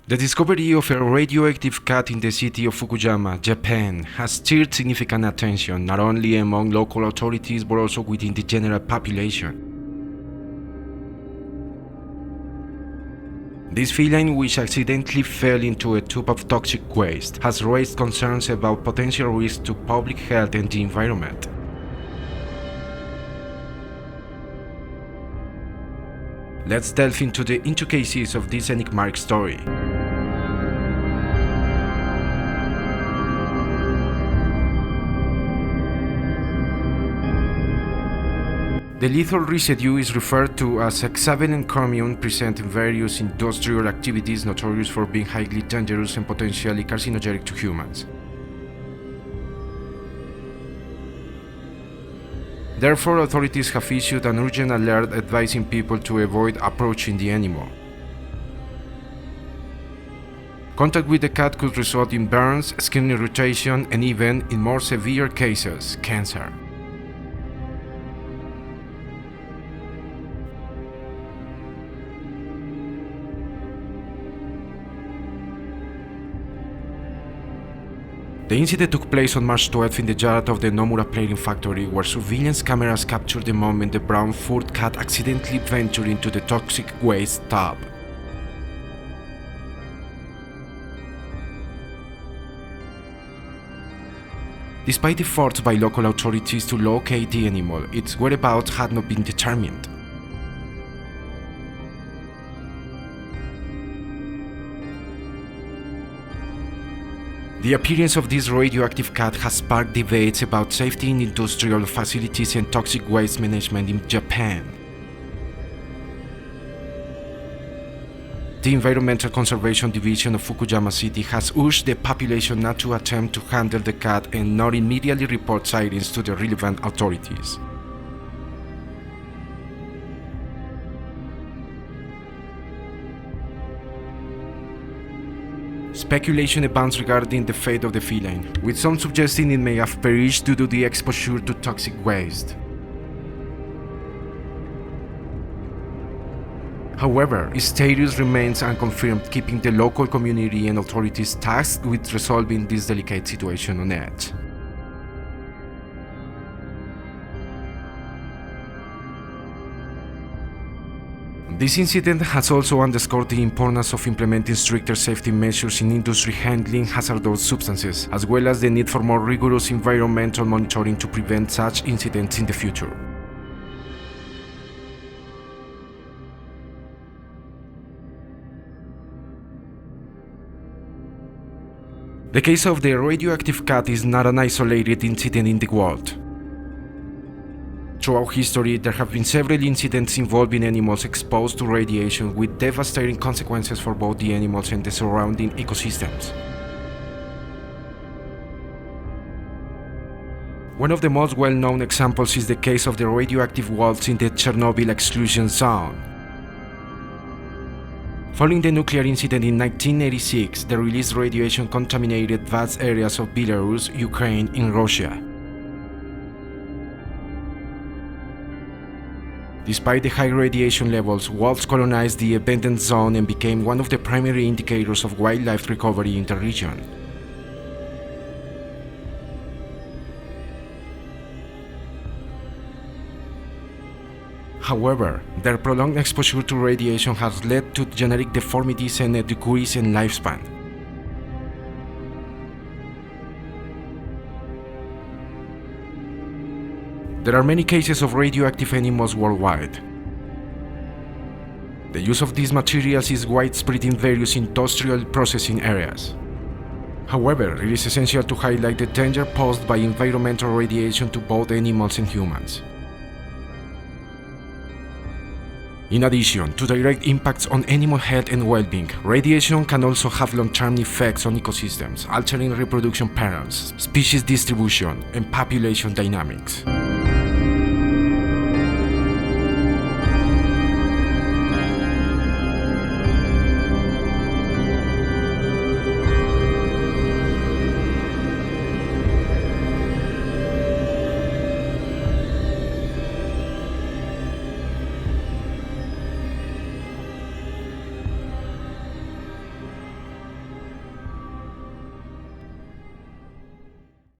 The discovery of a radioactive cat in the city of Fukuyama, Japan, has stirred significant attention not only among local authorities but also within the general population. This feline, which accidentally fell into a tube of toxic waste, has raised concerns about potential risks to public health and the environment. Let's delve into the intricacies of this enigmatic story. The lethal residue is referred to as hexavalent chromium present in various industrial activities notorious for being highly dangerous and potentially carcinogenic to humans. Therefore, authorities have issued an urgent alert advising people to avoid approaching the animal. Contact with the cat could result in burns, skin irritation, and even, in more severe cases, cancer. The incident took place on March 12 in the yard of the Nomura plating factory, where surveillance cameras captured the moment the brown-furred cat accidentally ventured into the toxic waste tub. Despite efforts by local authorities to locate the animal, its whereabouts had not been determined. The appearance of this radioactive cat has sparked debates about safety in industrial facilities and toxic waste management in Japan. The Environmental Conservation Division of Fukuyama City has urged the population not to attempt to handle the cat and not immediately report sightings to the relevant authorities. Speculation abounds regarding the fate of the feline, with some suggesting it may have perished due to the exposure to toxic waste. However, its status remains unconfirmed, keeping the local community and authorities tasked with resolving this delicate situation on edge. This incident has also underscored the importance of implementing stricter safety measures in industry handling hazardous substances, as well as the need for more rigorous environmental monitoring to prevent such incidents in the future. The case of the radioactive cat is not an isolated incident in the world. Throughout history, there have been several incidents involving animals exposed to radiation with devastating consequences for both the animals and the surrounding ecosystems. One of the most well-known examples is the case of the radioactive walls in the Chernobyl exclusion zone. Following the nuclear incident in 1986, the released radiation contaminated vast areas of Belarus, Ukraine, and Russia. Despite the high radiation levels, wolves colonized the abandoned zone and became one of the primary indicators of wildlife recovery in the region. However, their prolonged exposure to radiation has led to genetic deformities and a decrease in lifespan. There are many cases of radioactive animals worldwide. The use of these materials is widespread in various industrial processing areas. However, it is essential to highlight the danger posed by environmental radiation to both animals and humans. In addition to direct impacts on animal health and well-being, radiation can also have long-term effects on ecosystems, altering reproduction patterns, species distribution, and population dynamics.